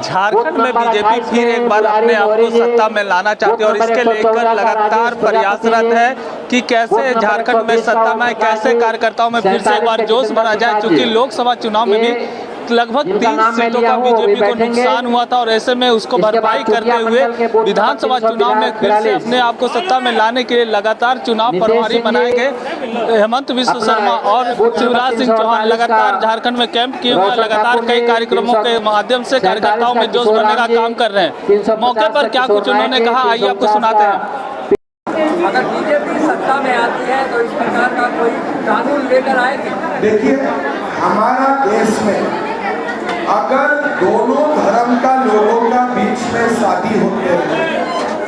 झारखंड में बीजेपी फिर एक बार अपने आप को सत्ता में लाना चाहती है और इसके लेकर लगातार प्रयासरत है कि कैसे झारखंड में सत्ता में कैसे कार्यकर्ताओं में फिर से एक बार जोश भरा जाए, क्योंकि लोकसभा चुनाव में भी लगभग 3 सीटों का बीजेपी को नुकसान हुआ था और ऐसे में उसको भरपाई करते हुए विधानसभा चुनाव में फिर से अपने आप को सत्ता में लाने के लिए लगातार चुनाव प्रभारी बनाए गए हेमंत बिश्व शर्मा और शिवराज सिंह चौहान लगातार झारखंड में कैंप किए हुए लगातार कई कार्यक्रमों के माध्यम से कार्यकर्ताओं में जोश भरने का काम कर रहे हैं। मौके पर क्या कुछ उन्होंने कहा, आइए आपको सुनाते हैं। अगर बीजेपी सत्ता में आती है तो इस प्रकार का कोई कानून लेकर आएगी? देखिए, हमारा देश में अगर दोनों धर्म का लोगों का बीच में शादी होते हैं,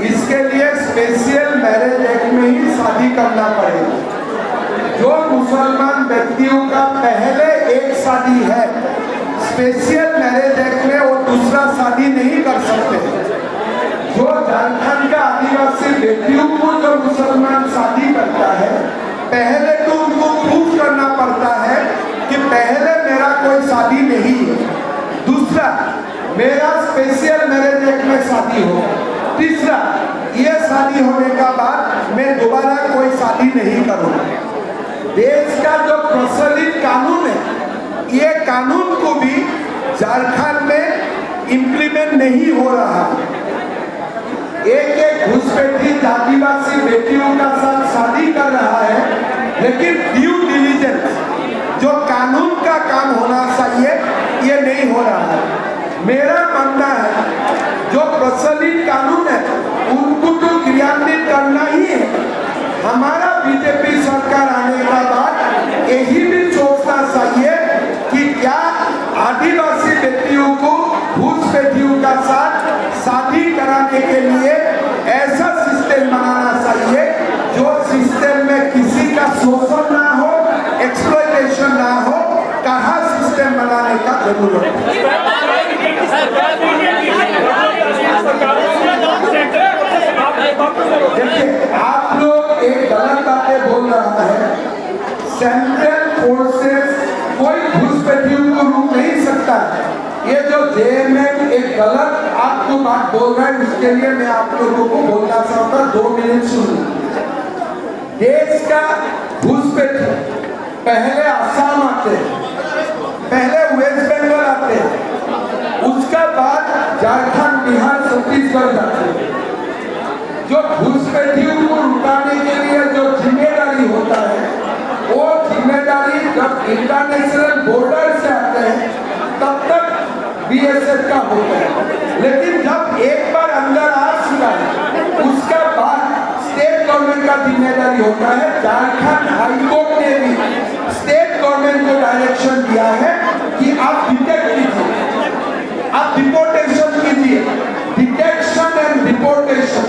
इसके लिए स्पेशल मैरिज एक्ट में ही शादी करना पड़ेगा। जो मुसलमान व्यक्तियों का पहले एक शादी है, स्पेशल मैरिज एक्ट में वो दूसरा शादी नहीं कर सकते। जो झारखंड का आदिवासी बेटियों को जो मुसलमान शादी करता है, पहले तो उनको प्रूफ करना पड़ता है कि पहले मेरा कोई शादी नहीं है, दूसरा मेरा स्पेशल मैरिज एक्ट में शादी हो, तीसरा ये शादी होने का बाद मैं दोबारा कोई शादी नहीं करूँगा। देश का जो प्रचलित कानून है, ये कानून को भी झारखंड में इम्प्लीमेंट नहीं हो रहा। एक घुसपैठी आदिवासी बेटियों का साथ शादी कर रहा है, लेकिन ड्यू डिलिजेंस जो कानून का काम होना चाहिए ये नहीं हो रहा है। मेरा मानना है जो प्रचलित कानून है उनको तो क्रियान्वित करना ही है। हमारा बीजेपी सरकार आने का बाद यही भी सोचना चाहिए कि क्या आदिवासी बेटियों को घुसपैठियों का साथ शादी कराने के लिए ऐसा सिस्टम बनाना चाहिए जो सिस्टम में किसी का शोषण ना हो, एक्सप्लॉयटेशन ना हो। कहाँ सिस्टम बनाने का जरूरत है। देखिए, आप लोग एक गलत बातें बोल रहा है। सेंट्रल फोर्सेस कोई घुसपैठियों को रोक नहीं सकता। ये जो जेएमएम एक गलत आपको बात बोल रहा है, उसके लिए मैं आप लोगों को बोलना चाहता हूँ, 2 मिनट सुनिए। देश का घुसपैठी पहले असम आते हैं, पहले वेस्ट बंगाल आते हैं, उसका बाद झारखंड, बिहार, छत्तीसगढ़ जाते हैं। जो घुसपैठियों को रुकाने के लिए जो जिम्मेदारी होता है, वो जिम्मेदारी जब इंटरनेशनल बॉर्डर से आते हैं तब तक बीएसएफ का होता है, लेकिन जब एक बार अंदर आ चुका है उसका बाद स्टेट गवर्नमेंट का जिम्मेदारी होता है। झारखंड हाईकोर्ट ने भी स्टेट गवर्नमेंट को डायरेक्शन दिया है कि आप डिटेक्ट कीजिए, आप डिपोर्टेशन कीजिए। Detection and deportation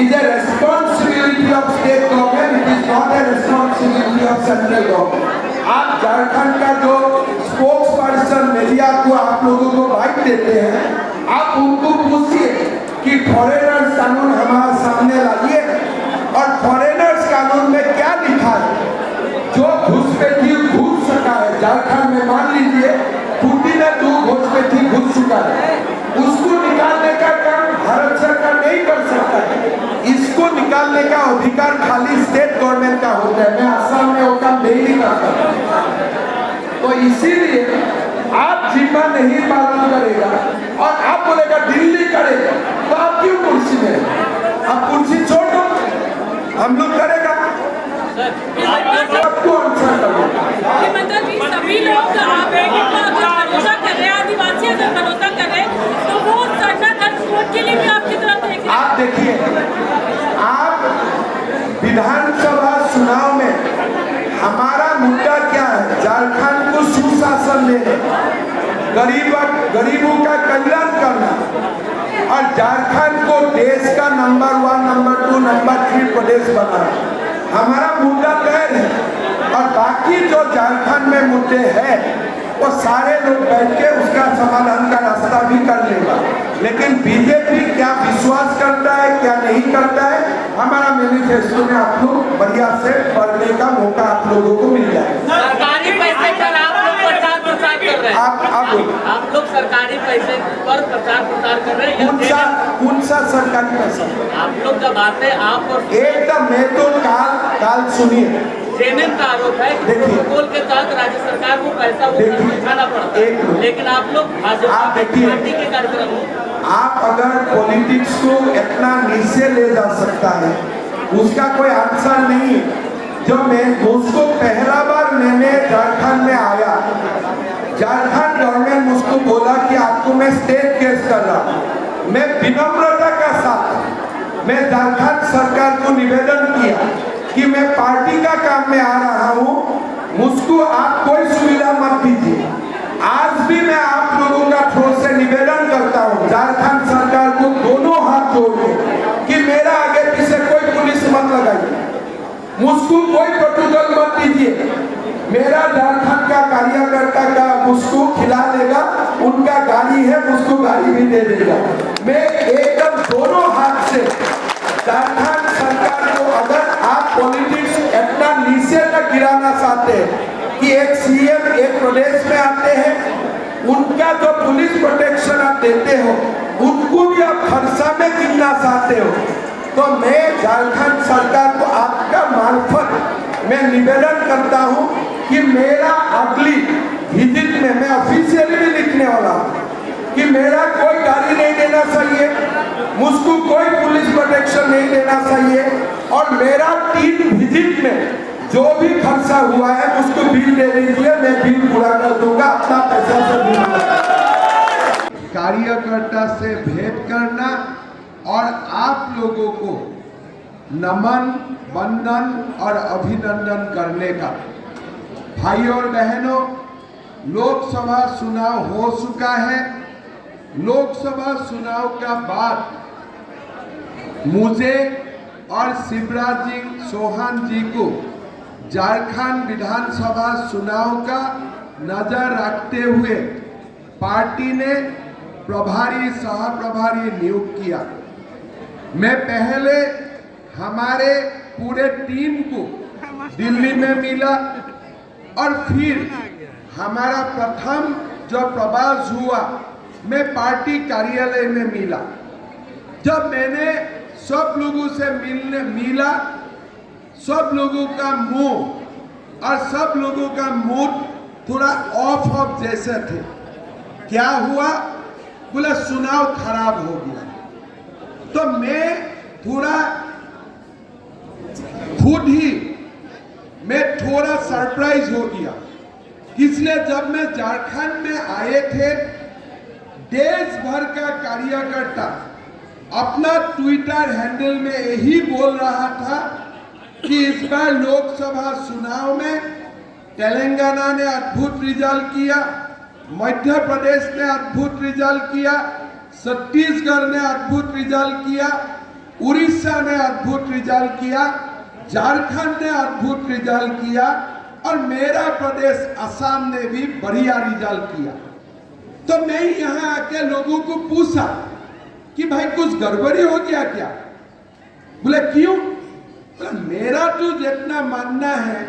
is a responsibility of state government, it is not a responsibility of central government. आप झारखंड का जो स्पोक्स पर्सन मीडिया को आप लोगों को बाइट देते हैं, आप उनको पूछिए कि फॉरेनर्स कानून हमारे सामने लाइए और फॉरेनर्स कानून में क्या लिखा है। जो घुसपैठी घुस सका है झारखंड में, मान लीजिए टूटी में 2 घुसपैठी घुस चुका है, उसको निकालने का काम भारत सरकार नहीं कर सकता है। इसको निकालने का अधिकार खाली स्टेट गवर्नमेंट का होता है। मैं असम में वो काम नहीं करता। तो इसीलिए आप जिम्मा नहीं पालन करेगा और आप बोलेगा दिल्ली करेगा, तो आप क्यों कुर्सी में? आप कुर्सी छोड़ दो, हम लोग करेगा। आपको आंसर करो। सभी लोग भरोसा कर रहे हैं, आदिवासी अगर भरोसा कर रहे हैं तो वो के लिए भी आपकी तरफ देख रहे हैं। आप देखिए, आप विधानसभा चुनाव में हमारा मुद्दा क्या है? झारखंड को सुशासन देना, गरीबों का कल्याण करना और झारखंड को देश का नंबर 1, नंबर 2, नंबर 3 प्रदेश बनाना। हमारा मुद्दा तय है और बाकी जो झारखंड में मुद्दे हैं वो सारे लोग बैठ के उसका समाधान का रास्ता भी कर लेगा। लेकिन बीजेपी क्या विश्वास करता है, क्या नहीं करता है, हमारा मैनिफेस्टो में आप लोग बढ़िया से पढ़ने का मौका आप लोगों को मिल जाए। सरकारी पैसे पर आप लोग प्रचार कर रहे हैं। आप लोग सरकारी पैसे पर प्रचार सरकार कर रहे हैं या कौन सा सरकारी पैसा? आप लोग जब आते हैं आप और एकदम, मैं तो काल सुनिए, जेएमएम का आरोप है कि देखिए, प्रोटोकॉल के तहत राज्य सरकार को पैसा वो देखिए, उठाना पड़ता एक है, मिनट। लेकिन आप लोग भाजपा आप देखिए, पार्टी के कार्यक्रम में आप अगर पॉलिटिक्स को इतना नीचे ले जा सकता है, उसका कोई आंसर नहीं है। जब मैं उसको पहला बार मैंने झारखंड में आया, झारखंड गवर्नमेंट मुझको बोला कि आपको मैं स्टेट केस कर रहा हूँ। मैं विनम्रता का साथ मैं झारखंड सरकार को निवेदन किया कि मैं पार्टी का काम में आ रहा हूँ, मुझको आप कोई सुविधा मत दीजिए। आज भी मैं आप लोगों का थ्रो से निवेदन करता हूँ झारखंड सरकार को दोनों हाथ जोड़ के कि मेरा आगे पीछे कोई पुलिस मत लगाइए, मुझको कोई प्रोटोकॉल मत दीजिए। मेरा झारखंड का कार्यकर्ता का मुझको खिला देगा, उनका गाड़ी है, मुझको गाड़ी भी दे देगा। मैं एकदम दोनों हाथ से झारखंड सरकार को, अगर आप पॉलिटिक्स इतना नीचे तक गिराना चाहते हैं कि एक सीएम एक प्रदेश में आते हैं, उनका जो पुलिस प्रोटेक्शन आप देते हो उनको भी आप खर्चा में गिनना चाहते हो, तो मैं झारखंड सरकार को आपका मार्फत मैं निवेदन करता हूं कि मेरा अगली विजिट में मैं ऑफिशियली भी लिखने वाला हूं कि मेरा कोई गाड़ी नहीं देना चाहिए, मुझको कोई पुलिस प्रोटेक्शन नहीं देना चाहिए, और मेरा 3 विजिट में जो भी खर्चा हुआ है उसको बिल दे दीजिए, मैं बिल पूरा कर दूंगा, अपना पैसा से बिल। कार्यकर्ता से भेंट करना और आप लोगों को नमन, वंदन और अभिनंदन करने का। भाइयों और बहनों, लोकसभा चुनाव हो चुका है। लोकसभा चुनाव का बाद मुझे और शिवराज सिंह चौहान जी को झारखंड विधानसभा चुनाव का नजर रखते हुए पार्टी ने प्रभारी सह प्रभारी नियुक्त किया। मैं पहले हमारे पूरे टीम को दिल्ली में मिला और फिर हमारा प्रथम जो प्रवास हुआ मैं पार्टी कार्यालय में मिला। जब मैंने सब लोगों से मिला, सब लोगों का मुंह और सब लोगों का मूड थोड़ा ऑफ जैसे थे। क्या हुआ? बोला चुनाव खराब हो गया। तो मैं थोड़ा खुद ही थोड़ा सरप्राइज हो गया, इसलिए जब मैं झारखंड में आए थे, देश भर का कार्यकर्ता अपना ट्विटर हैंडल में यही बोल रहा था कि इस बार लोकसभा चुनाव में तेलंगाना ने अद्भुत रिजल्ट किया, मध्य प्रदेश ने अद्भुत रिजल्ट किया, छत्तीसगढ़ ने अद्भुत रिजल्ट किया, उड़ीसा ने अद्भुत रिजल्ट किया, झारखंड ने अद्भुत रिजल्ट किया और मेरा प्रदेश असम ने भी बढ़िया रिजल्ट किया। तो मैं यहाँ आके लोगों को पूछा कि भाई कुछ गड़बड़ी हो गया क्या? बोले क्यों? बोले मेरा तो जितना मानना है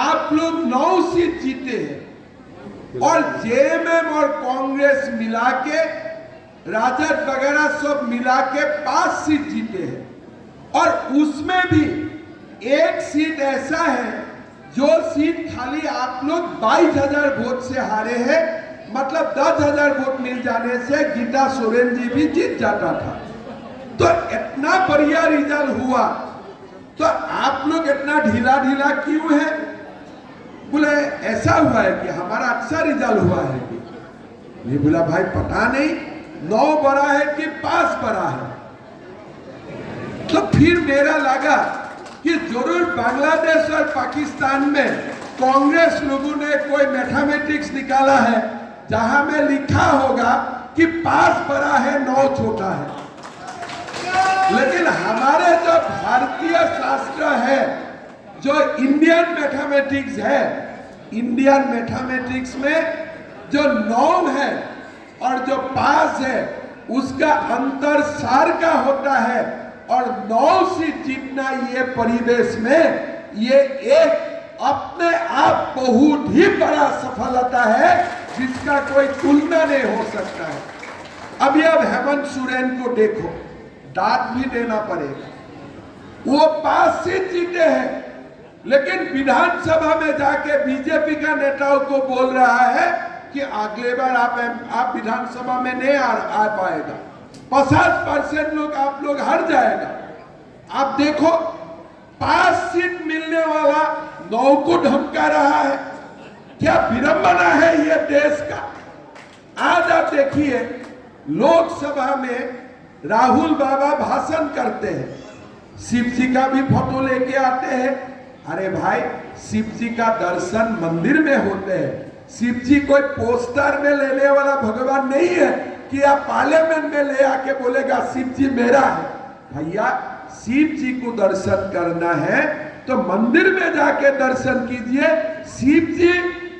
आप लोग 9 सीट जीते हैं और जेएमएम और कांग्रेस मिला के, राजद वगैरह सब मिला के 5 सीट जीते हैं और उसमें भी एक सीट ऐसा है जो सीट खाली आप लोग 22,000 वोट से हारे हैं, मतलब 10,000 वोट मिल जाने से गीता सोरेन जी भी जीत जाता था। तो इतना बढ़िया रिजल्ट हुआ, तो आप लोग इतना ढीला ढीला क्यों है? बोले ऐसा हुआ है कि हमारा अच्छा रिजल्ट हुआ है कि नहीं। बोला भाई पता नहीं 9 बड़ा है कि 5 बड़ा है। तो फिर मेरा लगा कि जरूर बांग्लादेश और पाकिस्तान में कांग्रेस लोगों ने कोई मैथमेटिक्स निकाला है जहां में लिखा होगा कि 5 बड़ा है 9 छोटा है। लेकिन हमारे जो भारतीय शास्त्र है, जो इंडियन मैथमेटिक्स है, इंडियन मैथमेटिक्स में जो 9 है और जो 5 है उसका अंतर 4 का होता है और 9 सीट जीतना ये परिवेश में ये एक अपने आप बहुत ही बड़ा सफलता है जिसका कोई तुलना नहीं हो सकता है। अभी अब हेमंत सोरेन को देखो, डांट भी देना पड़ेगा। वो 5 सीट जीते हैं, लेकिन विधानसभा में जाके बीजेपी का नेताओं को बोल रहा है कि अगले बार आप विधानसभा में नहीं आ पाएगा, 50% लोग आप लोग हार जाएगा। आप देखो 5 सीट मिलने वाला 9 को धमका रहा है। क्या विडंबना है ये देश का। आज आप देखिए लोकसभा में राहुल बाबा भाषण करते हैं, शिव जी का भी फोटो लेके आते हैं। अरे भाई, शिव जी का दर्शन मंदिर में होते हैं। शिव जी कोई पोस्टर में लेने वाला भगवान नहीं है कि आप पार्लियामेंट में ले आके बोलेगा शिव जी मेरा है। भैया, शिव जी को दर्शन करना है तो मंदिर में जाके दर्शन कीजिए। शिव जी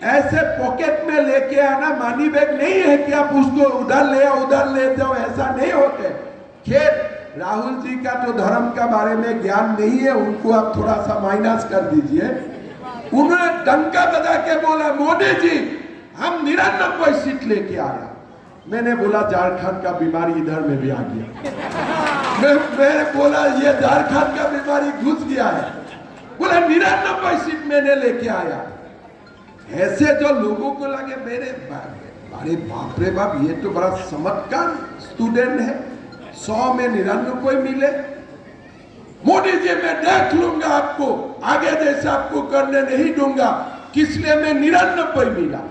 ऐसे पॉकेट में लेके आना मनी बैग नहीं है कि आप उसको उधर ले जाओ, ऐसा नहीं होते। खैर, राहुल जी का तो धर्म के बारे में ज्ञान नहीं है, उनको आप थोड़ा सा माइनस कर दीजिए। उन्होंने डंका बजा के बोला मोदी जी हम 99 सीट लेके आया। मैंने बोला झारखंड का बीमारी इधर में भी आ गया। मैंने बोला ये झारखंड का बीमारी घुस गया है। बोला 99 सीट मैंने लेके आया। ऐसे जो लोगों को लगे मेरे अरे बाप रे बाप, ये तो बड़ा चमत्कार स्टूडेंट है, 100 में 99 मिले। मोदी जी मैं देख लूंगा आपको, आगे जैसे आपको करने नहीं दूंगा, किस लिए मैं 99 मिला।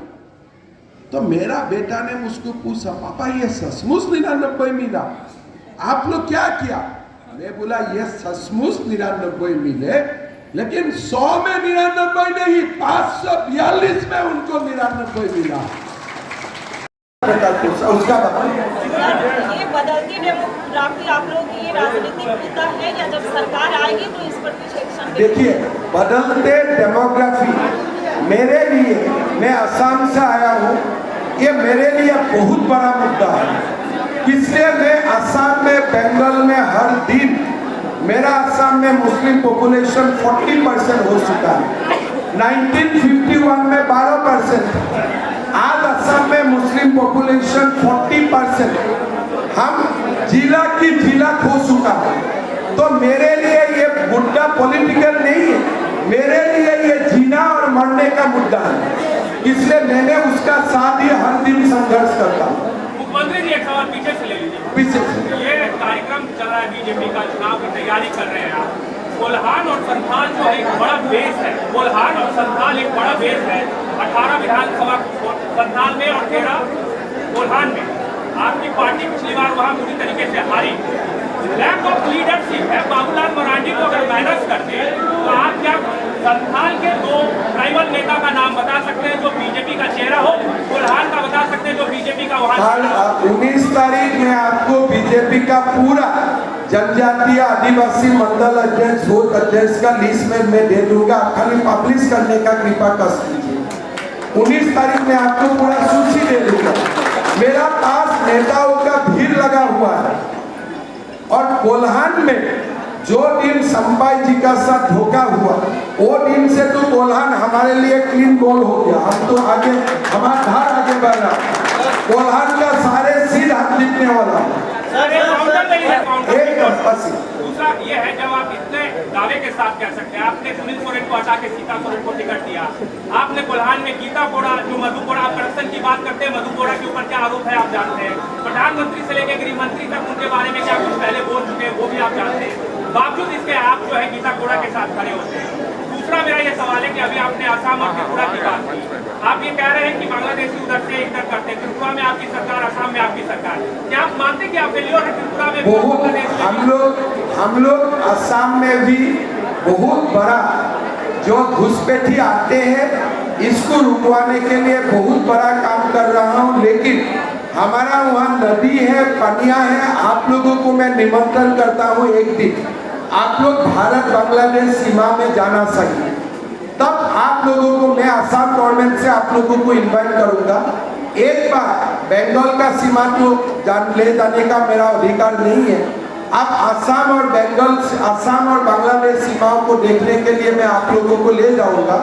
तो मेरा बेटा ने मुझको पूछा पापा ये सचमुच 99 मिला, आप लोग क्या किया। मैं बोला ये सचमुच 99 मिले, लेकिन 100 में 99 नहीं, 542 में उनको 99 मिला। उसका ये बदलती डेमोग्राफी आप लोग की ये राजनीतिक मुद्दा है या जब सरकार आएगी तो इस पर कुछ एक्शन? देखिए, बदलते डेमोग्राफी मेरे लिए, मैं असम से आया हूँ, ये मेरे लिए बहुत बड़ा मुद्दा है। इसलिए मैं असम में, बंगाल में हर दिन, मेरा असम में मुस्लिम पॉपुलेशन 40% हो चुका है। 1951 में 12%, आज असम में मुस्लिम पॉपुलेशन 40%। हम जिला की जिला खो चुका है। तो मेरे लिए ये मुद्दा पॉलिटिकल नहीं है, मेरे लिए ये जीना और मरने का मुद्दा है। इसलिए मैंने उसका साथ ही हर दिन संघर्ष करता हूँ। मुख्यमंत्री जी एक सवाल पीछे से ले लीजिए। पीछे से ये कार्यक्रम चल रहा है, बीजेपी का चुनाव की तैयारी कर रहे हैं आप। कोल्हान और संथाल जो है एक बड़ा बेस है, कोल्हान और संथाल एक बड़ा बेस है। 18 विधानसभा संथाल में और 13 कोल्हान में। आपकी पार्टी पिछली बार वहाँ पूरी तरीके से हारी। लैक ऑफ लीडरशिप है। बाबूलाल मरांडी को अगर माइनस करते हैं तो आप क्या संथाल के 2 ट्राइबल नेता का नाम बता सकते हैं जो बीजेपी का चेहरा हो, कोल्हान का बता सकते हैं जो बीजेपी का वहाँ 19 तारीख में आपको बीजेपी का पूरा जनजातीय आदिवासी मंडल अध्यक्ष, बूथ अध्यक्ष का लिस्ट में मैं दे दूंगा। आप खाली पब्लिश करने का कृपा कर कीजिए। 19 तारीख में आपको पूरा सूची दे दूंगा। मेरा पास नेताओं का भीड़ लगा हुआ है। और कोल्हान में जो दिन संपाई जी का साथ धोखा हुआ, वो दिन से तो कोल्हान हमारे लिए क्लीन बोल हो गया। हम तो आगे, हमारा धार आगे बढ़ रहा। कोल्हान का सारे सीट हाथ जीतने वाला। दूसरा ये है, जब आप इतने दावे के साथ कह सकते हैं, आपने सुनील सोरेन को हटा के सीता सोरेन को टिकट दिया, आपने कोल्हान में गीता कोड़ा, जो मधु कोड़ा, करप्शन की बात करते हैं, मधु कोड़ा के ऊपर क्या आरोप है आप जानते हैं। प्रधानमंत्री से लेकर गृह मंत्री तक उनके बारे में क्या कुछ पहले बोल चुके हैं वो भी आप जानते हैं। बावजूद इसके आप जो है गीता कोड़ा के साथ खड़े होते हैं। दूसरा मेरा ये सवाल है कि अभी आपने असम और त्रिपुरा की बात की, आप ये कह रहे हैं कि बांग्लादेशी उधर से इधर करते हैं, त्रिपुरा में आपकी सरकार, असम में आपकी सरकार, क्या आप मानते हैं कि आप फेलियर है त्रिपुरा में? हम लोग असम में भी बहुत बड़ा जो घुसपैठी आते हैं, इसको रुकवाने के लिए बहुत बड़ा काम कर रहा हूँ। लेकिन हमारा वहाँ नदी है, पनिया है। आप लोगों को मैं निमंत्रण करता हूँ, एक दिन आप लोग भारत बांग्लादेश सीमा में जाना चाहिए। तब आप लोगों को मैं असम गवर्नमेंट से आप लोगों को इन्वाइट करूंगा। एक बार बंगाल का सीमा तो ले जाने का मेरा अधिकार नहीं है। अब असम और बंगाल, असम और बांग्लादेश सीमाओं को देखने के लिए मैं आप लोगों को ले जाऊंगा।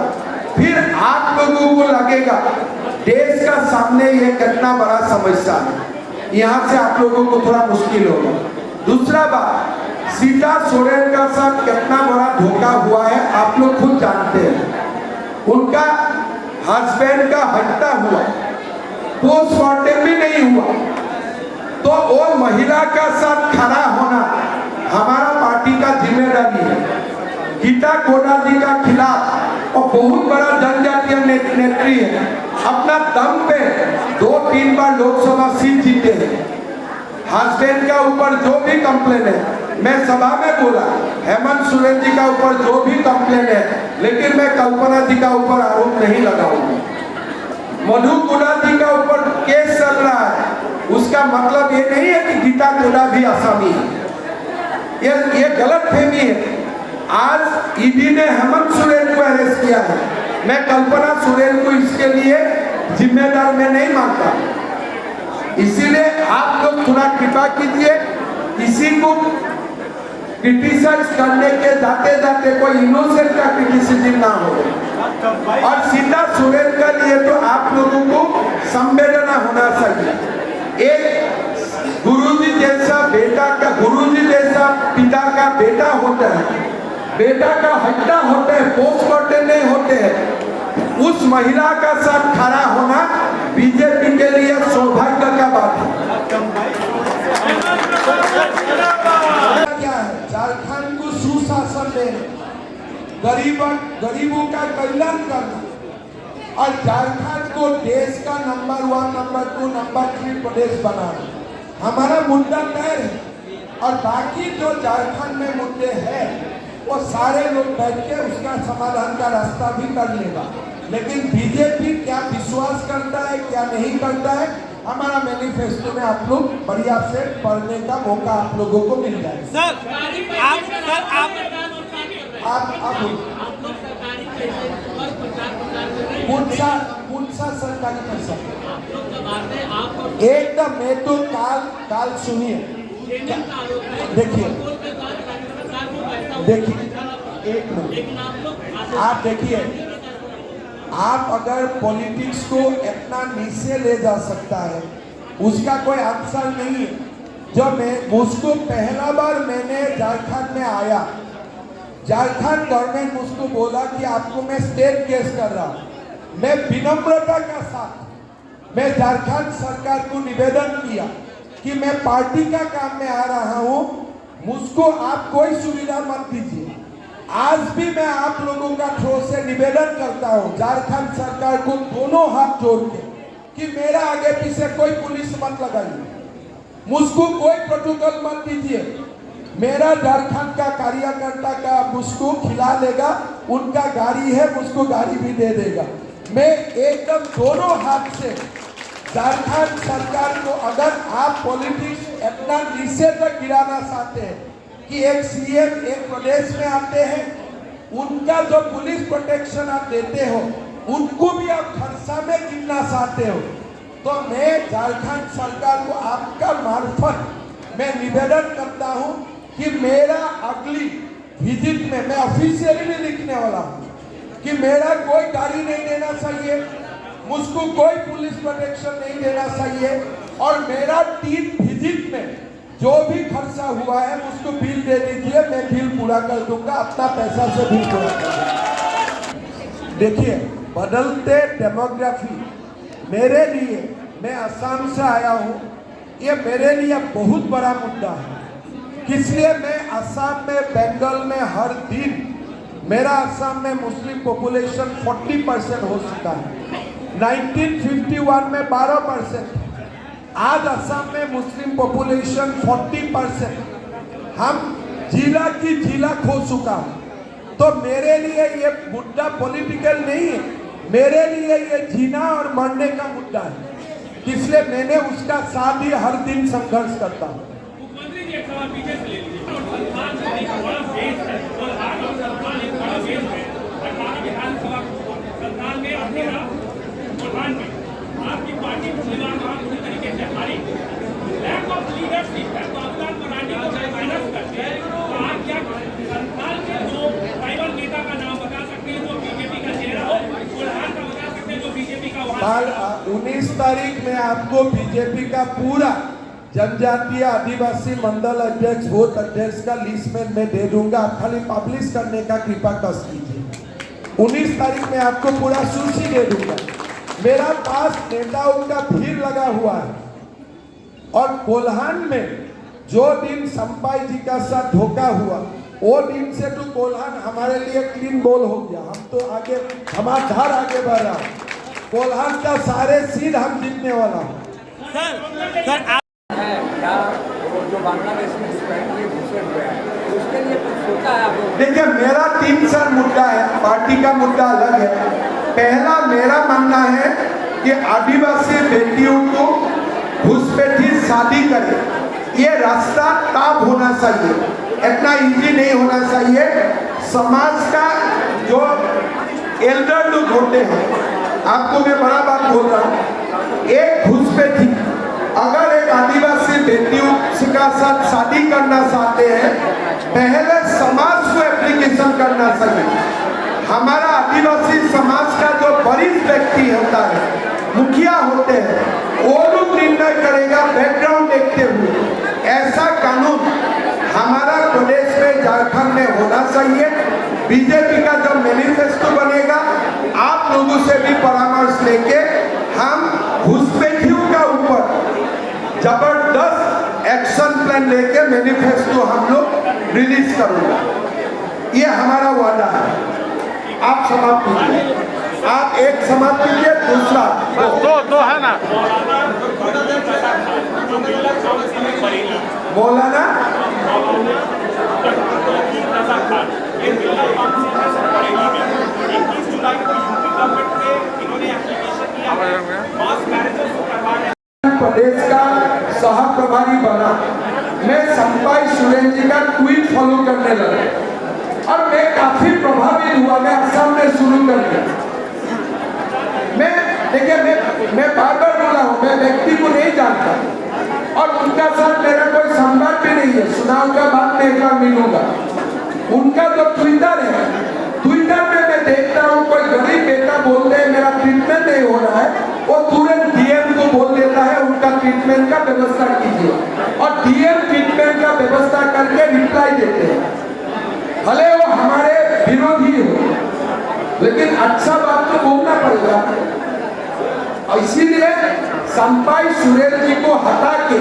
फिर आप लोगों को लगेगा देश का सामने ये कितना बड़ा समस्या है। यहाँ से आप लोगों को थोड़ा मुश्किल होगा। दूसरा बात, सीता सोरेन का साथ कितना बड़ा धोखा हुआ है आप लोग खुद जानते हैं। उनका हस्बैंड का हत्या हुआ, पोस्टमार्टम भी नहीं हुआ, तो वो महिला का साथ खड़ा होना हमारा पार्टी का जिम्मेदारी है। गीता कोड़ा जी का खिलाफ और बहुत बड़ा जनजातीय नेत्री है, अपना दम पे 2-3 बार लोकसभा सीट जीते हैं। हस्बैंड का ऊपर जो भी कंप्लेन है, मैं सभा में बोला हेमंत सोरेन जी का ऊपर जो भी कंप्लेन है, लेकिन मैं कल्पना जी का ऊपर आरोप नहीं लगाऊंगा। मधु कोड़ा जी का ऊपर केस चल रहा है, उसका मतलब ये नहीं है कि गीता कोड़ा भी आसामी है। ये गलत फहमी है। आज ईडी ने हेमंत सोरेन को अरेस्ट किया है, मैं कल्पना सोरेन को इसके लिए जिम्मेदार मैं नहीं मानता। इसीलिए आप लोग थोड़ा कृपा कीजिए, किसी को क्रिटिसाइज करने के जाते जाते कोई इनोसेंट का क्रिटिसिज्म ना हो। और सीता सोरेन के लिए तो आप लोगों को संवेदना होना चाहिए। एक गुरुजी जैसा बेटा का, गुरुजी जैसा पिता का बेटा होता है, बेटा का हत्या होते हैं, पोस्टमार्टम नहीं होते हैं, उस महिला का साथ खड़ा होना बीजेपी के लिए सौभाग्य का बात है। क्या है, झारखंड को सुशासन देना, गरीबों का कल्याण करना और झारखंड को देश का नंबर 1, नंबर 2, नंबर 3 प्रदेश बनाना हमारा मुद्दा तय है। और बाकी जो झारखंड में मुद्दे हैं वो सारे लोग बैठ के उसका समाधान का रास्ता भी कर लेगा। लेकिन बीजेपी क्या विश्वास करता है, क्या नहीं करता है, हमारा मैनिफेस्टो में आप लोग बढ़िया से पढ़ने का मौका आप लोगों को मिल जाएगा। कौन सा सरकारी पैसा एकदम, मैं तो काल सुनिए, देखिए एक मिनट, आप देखिए, आप अगर पॉलिटिक्स को इतना नीचे ले जा सकता है उसका कोई आंसर नहीं है। जब मुझको पहला बार मैंने झारखंड में आया, झारखंड गवर्नमेंट मुझको बोला कि आपको मैं स्टेट केस कर रहा हूँ, मैं विनम्रता का साथ मैं झारखंड सरकार को निवेदन किया कि मैं पार्टी का काम में आ रहा हूँ, मुझको आप कोई सुविधा मत दीजिए। आज भी मैं आप लोगों का थ्रो से निवेदन करता हूँ झारखंड सरकार को दोनों हाथ जोड़ के कि मेरा आगे पीछे कोई पुलिस मत लगाइए, मुझको कोई प्रोटोकॉल मत दीजिए। मेरा झारखंड का कार्यकर्ता का मुझको खिला लेगा, उनका गाड़ी है मुझको गाड़ी भी दे देगा। मैं एकदम दोनों हाथ से झारखंड सरकार को, अगर आप पॉलिटिक्स इतना नीचे तक गिराना चाहते हैं कि एक सीएम एक प्रदेश में आते हैं, उनका जो पुलिस प्रोटेक्शन आप देते हो उनको भी आप खर्चा में गिनना चाहते हो, तो मैं झारखंड सरकार को आपका मार्फत मैं निवेदन करता हूं कि मेरा अगली विजिट में मैं ऑफिशियली भी लिखने वाला हूं कि मेरा कोई गाड़ी नहीं देना चाहिए, मुझको कोई पुलिस प्रोटेक्शन नहीं देना चाहिए, और मेरा 3 विजिट में जो भी खर्चा हुआ है मुझको बिल दे दीजिए, मैं बिल पूरा कर दूंगा, अपना पैसा से बिल पूरा कर दूंगा। देखिए, बदलते डेमोग्राफी मेरे लिए, मैं असम से आया हूँ, ये मेरे लिए बहुत बड़ा मुद्दा है। इसलिए मैं असम में, बंगाल में हर दिन, मेरा असम में मुस्लिम पॉपुलेशन 40% हो चुका है, 1951 में 12%, आज असम में मुस्लिम पॉपुलेशन 40%, हम जिला की जिला खो चुका हूँ। तो मेरे लिए ये मुद्दा पॉलिटिकल नहीं है, मेरे लिए ये जीना और मरने का मुद्दा है, इसलिए मैंने उसका साथ ही हर दिन संघर्ष करता हूँ। आपकी पार्टी पूरी तरीके से हारी, लैक ऑफ लीडरशिप है, तो अफगान मराठी को माइनस करके आप क्या संस्थान के जो ट्राइबल नेता का नाम बता सकते हैं जो बीजेपी का चेहरा हो, बुरहान का बता सकते हैं जो बीजेपी का 19 तारीख में आपको बीजेपी का पूरा जनजातीय आदिवासी मंडल अध्यक्ष बूथ अध्यक्ष का लिस्ट में मैं दे दूंगा, आप खाली पब्लिश करने का कृपा कर कीजिए। 19 तारीख में आपको पूरा सूची दे दूंगा। मेरा पास नेताओं का भीड़ लगा हुआ है और कोल्हान में जो दिन संपाई जी का साथ धोखा हुआ वो दिन से तो कोल्हान हमारे लिए क्लीन बोल हो गया। हम तो आगे हमारा धार आगे बढ़ रहा है। कोल्हान का सारे सीट हम जीतने वाला हूँ। है या वो जो बांग्लादेश में स्टूडेंट घुसे हुए हैं उसके लिए कुछ सोचा है आप लोगों ने? देखिए, मेरा 3-4 मुद्दा है, पार्टी का मुद्दा अलग है। पहला मेरा मानना है कि आदिवासी बेटियों को घुसपैठी शादी करे, ये रास्ता ताप होना चाहिए, इतना इजी नहीं होना चाहिए। समाज का जो एल्डर लोग होते हैं, आपको मैं बड़ा बात बोल रहा हूँ, एक घुसपैठी अगर एक आदिवासी बेटियों का साथ शादी करना चाहते हैं, पहले समाज को एप्लीकेशन करना चाहिए। हमारा आदिवासी समाज का जो वरिष्ठ व्यक्ति होता है, मुखिया होते हैं, वो लोग निर्णय करेगा बैकग्राउंड देखते हुए। ऐसा कानून हमारा प्रदेश में, झारखंड में होना चाहिए। बीजेपी का जब मैनिफेस्टो बनेगा, आप लोगों से भी परामर्श लेके हम घुसपैठियों का ऊपर जबरदस्त एक्शन प्लान लेके मैनिफेस्टो हम लोग रिलीज करूंगा, ये हमारा वादा है। आप समाप्त कीजिए, आप एक समाप्त कीजिए, दूसरा दो है ना मौलाना प्रदेश का सह प्रभारी बना, मैं संपाई सुरेन जी का ट्वीट फॉलो करने लगा और मैं काफी प्रभावित हुआ। मैं असम में शुरू कर दिया। मैं बार बार बोला हूँ, मैं व्यक्ति को नहीं जानता और उनका साथ मेरा कोई संवाद भी नहीं है। चुनाव का बाद में एक बार मिलूंगा। उनका जो ट्विटर है, ट्विटर में मैं देखता हूँ कोई गरीब बेटा बोलते हैं मेरा ट्रीटमेंट नहीं हो रहा है, वो तुरंत डीएम को बोल देता है उनका ट्रीटमेंट का व्यवस्था कीजिए, और डीएम ट्रीटमेंट का व्यवस्था करके रिप्लाई देते हैं। भले वो हमारे विरोधी हो, लेकिन अच्छा बात तो बोलना पड़ेगा। इसीलिए संपाई सुरेन जी को हटा के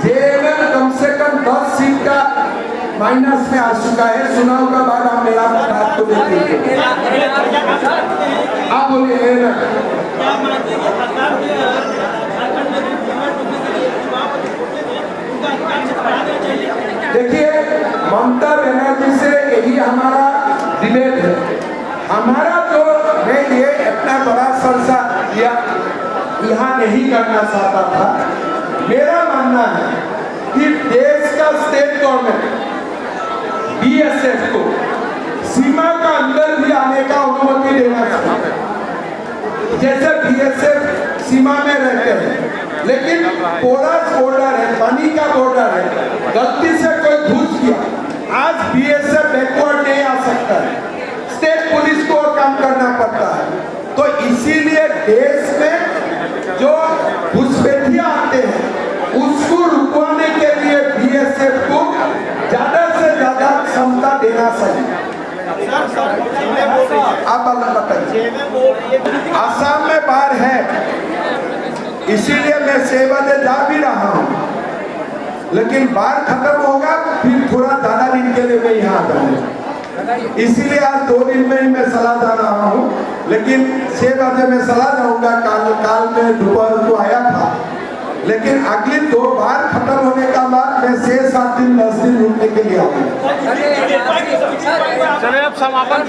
जेएमएम कम से कम 10 सीट का माइनस में आ चुका है। चुनाव का बाद आप मेरा बात को देखिए, आप बोलिए ना। देखिए, ममता बनर्जी से यही हमारा डिबेट है। हमारा जो मैं ये इतना बड़ा सरसा किया यहाँ नहीं करना चाहता था। मेरा मानना है कि देश का स्टेट गवर्नमेंट बीएसएफ को सीमा का अंदर भी आने का अनुमति देना चाहिए। जैसे बीएसएफ सीमा में रहते हैं, लेकिन पोरस बॉर्डर है, पानी का बॉर्डर है, गलती से कोई घुस गया, आज बीएसएफ बैकवर्ड नहीं आ सकता है, स्टेट पुलिस को काम करना पड़ता है। तो इसीलिए देश में जो घुसपैठिया आते हैं उसको रुकवाने के लिए बीएसएफ को ज्यादा से ज्यादा क्षमता देना चाहिए। आप बताइए, आसाम में बाढ़ है, इसीलिए मैं 6 बजे जा भी रहा हूँ, लेकिन बाढ़ खत्म होगा फिर थोड़ा ज्यादा दिन के लिए मैं यहाँ जाऊंगा। इसीलिए आज 2 दिन में ही मैं सलाह जा रहा हूँ, लेकिन 6 बजे मैं सलाह जाऊंगा। काल में दोपहर को आया था, लेकिन अगली 2 बार खत्म होने का बाद मैं 6-7 दिन 10 दिन रुकने के लिए आऊंगा। चलिए अब समापन